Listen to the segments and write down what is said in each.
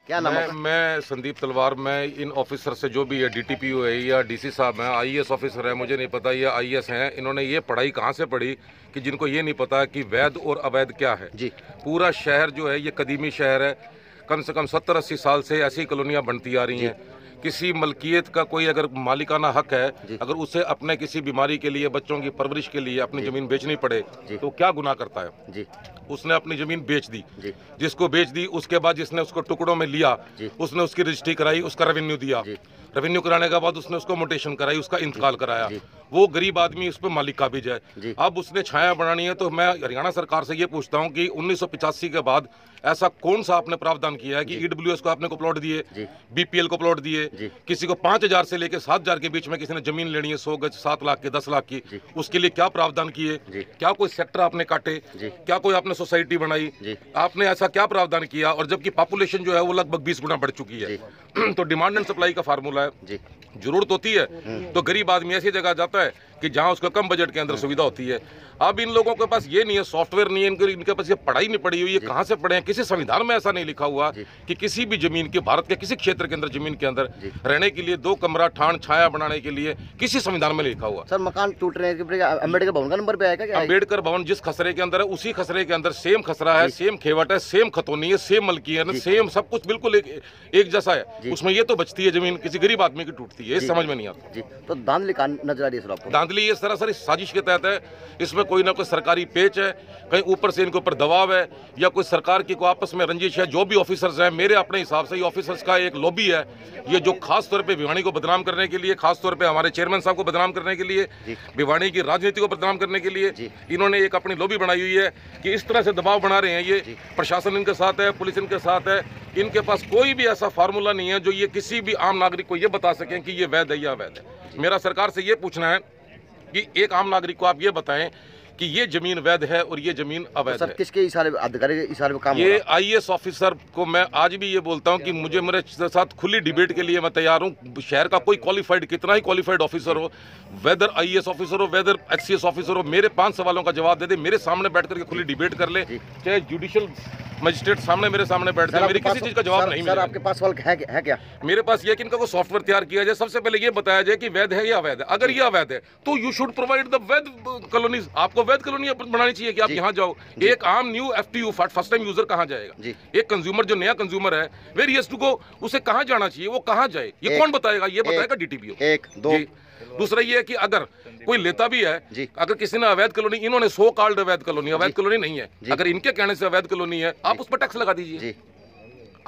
क्या नाम है? मैं संदीप तलवार। मैं इन ऑफिसर से जो भी है, डीटीपीओ है या डीसी साहब हैं, आईएएस ऑफिसर है, मुझे नहीं पता ये आईएएस हैं, इन्होंने ये पढ़ाई कहाँ से पढ़ी कि जिनको ये नहीं पता कि वैध और अवैध क्या है। जी। पूरा शहर जो है ये कदीमी शहर है, कम से कम 70-80 साल से ऐसी कॉलोनियाँ बनती आ रही हैं। किसी मलकियत का कोई अगर मालिकाना हक है, अगर उसे अपने किसी बीमारी के लिए, बच्चों की परवरिश के लिए अपनी जमीन बेचनी पड़े तो क्या गुनाह करता है? जी। उसने अपनी जमीन बेच दी, जिसको बेच दी उसके बाद जिसने उसको टुकड़ों में लिया, उसने उसकी रजिस्ट्री कराई, उसका रेवेन्यू दिया, रेवेन्यू कराने के बाद उसने उसको मोटेशन कराई, उसका इंतकाल कराया, वो गरीब आदमी उस पर मालिक काबिज है। अब उसने छाया बनानी है। तो मैं हरियाणा सरकार से ये पूछता हूँ कि 1985 के बाद ऐसा कौन सा आपने प्रावधान किया है कि ईडब्ल्यूएस को आपने को प्लॉट दिए, बीपीएल को प्लॉट दिए, किसी को 5,000 से लेकर 7,000 के बीच में किसी ने जमीन लेनी है 100 गज 7 लाख की 10 लाख की, उसके लिए क्या प्रावधान किए? क्या कोई सेक्टर आपने काटे? क्या कोई आपने सोसाइटी बनाई? आपने ऐसा क्या प्रावधान किया? और जबकि पॉपुलेशन जो है वो लगभग 20 गुना बढ़ चुकी है। तो डिमांड एंड सप्लाई का फार्मूला है, जरूरत होती है तो गरीब आदमी ऐसी जगह जाता है कि जहां उसको कम बजट के अंदर सुविधा होती है। अब इन लोगों के पास ये नहीं है, सॉफ्टवेयर नहीं है, इनके पास ये पढ़ाई नहीं पड़ी हुई है। कहाँ से पढ़े हैं? किसी संविधान में ऐसा नहीं लिखा हुआ कि किसी भी जमीन के, भारत के किसी क्षेत्र के अंदर जमीन के अंदर रहने के लिए 2 कमरा ठाण छाया बनाने के लिए किसी संविधान में लिखा हुआ। सर मकान टूटने के अम्बेडकर भवन का नंबर पे आएगा क्या? अम्बेडकर भवन जिस खसरे के अंदर है उसी खसरे के अंदर सेम खसरा है, सेम खेवट है, सेम खतौनी है, सेम मलकी है, सेम सब कुछ बिल्कुल एक जैसा है। उसमें ये तो बचती है जमीन, किसी गरीब आदमी की टूटती है, समझ में नहीं आता। जी। तो धांधली नजर आ रही है सर आपको? धांधली ये सरासरी साजिश के तहत है। इसमें कोई ना कोई सरकारी पेच है, कहीं ऊपर से इनके ऊपर दबाव है, या कोई सरकार की कोई आपस में रंजिश है। जो भी ऑफिसर्स हैं, मेरे अपने हिसाब से ये ऑफिसर्स का एक लॉबी है, ये जो खास तौर पे भिवानी को बदनाम करने के लिए, खास तौर पे हमारे चेयरमैन साहब को बदनाम करने के लिए, भिवानी की राजनीति को बदनाम करने के लिए इन्होंने एक अपनी लॉबी बनाई हुई है कि इस तरह से दबाव बना रहे हैं। ये प्रशासन इनके साथ है, पुलिस इनके साथ है। इनके पास कोई भी ऐसा फार्मूला नहीं है जो ये किसी भी आम नागरिक को ये बता सकें कि ये वैध है या अवैध है। मेरा सरकार से ये पूछना है कि एक आम नागरिक को आप ये बताएं कि ये जमीन वैध है और ये जमीन अवैध है। किसके इशारे, अधिकारी के इशारे पे काम? ये आईएएस ऑफिसर को मैं आज भी ये बोलता हूं कि मुझे मेरे साथ खुली डिबेट के लिए मैं तैयार हूं। शहर का कोई क्वालिफाइड, कितना ही क्वालिफाइड ऑफिसर हो, वेदर आईएएस ऑफिसर हो, वेदर एचसीएस ऑफिसर हो, मेरे 5 सवालों का जवाब दे दे, मेरे सामने बैठ करके खुली डिबेट कर ले, चाहे जुडिशियल मजिस्ट्रेट सामने मेरे सामने बैठ जाए, मेरी किसी चीज का जवाब नहीं मिलेगा। आपके पास सवाल है क्या? मेरे पास ये कि इनका कोई सॉफ्टवेयर तैयार किया जाए, सबसे पहले ये बताया जाए कि वैध है या अवैध है। अगर ये अवैध है तो यू शुड प्रोवाइड द वैध कॉलोनीज। आपको वैध कॉलोनी बनानी चाहिए कि आप यहाँ जाओ। एक आम new FTU, first time user कहाँ जाएगा? एक कंज्यूमर जो नया कंज्यूमर है, where he has to go, उसे कहाँ जाना चाहिए, वो कहाँ जाए, ये कौन बताएगा? ये बताएगा डीटीपीओ। 1 2 दूसरा ये है कि अगर कोई लेता भी है, अगर किसी ने अवैध कॉलोनी, इन्होंने सो कॉल्ड अवैध कॉलोनी, अवैध कॉलोनी नहीं है, अगर इनके कहने से अवैध कॉलोनी है, आप उस पर टैक्स लगा दीजिए,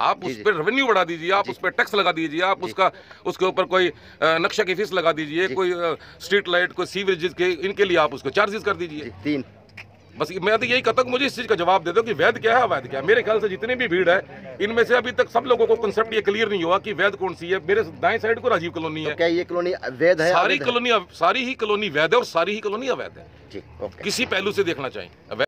आप उस पर रेवेन्यू बढ़ा दीजिए, आप उस पर टैक्स लगा दीजिए, आप उसके ऊपर कोई नक्शा की फीस लगा दीजिए, कोई स्ट्रीट लाइट, कोई सीवरेज के, इनके लिए आप उसको चार्जेस कर दीजिए। 3 बस मैं तो यही कहता हूँ, मुझे इस चीज का जवाब दे दो कि वैध क्या है अवैध क्या है। मेरे ख्याल से जितनी भी भीड़ है, इनमें से अभी तक सब लोगों को कंसेप्ट ये क्लियर नहीं हुआ कि वैध कौन सी है। मेरे दाएं साइड को राजीव कॉलोनी है। तो क्या ये कॉलोनी वैध है? सारी ही कॉलोनी वैध है और सारी ही कॉलोनी अवैध है। किसी पहलू से देखना चाहिए।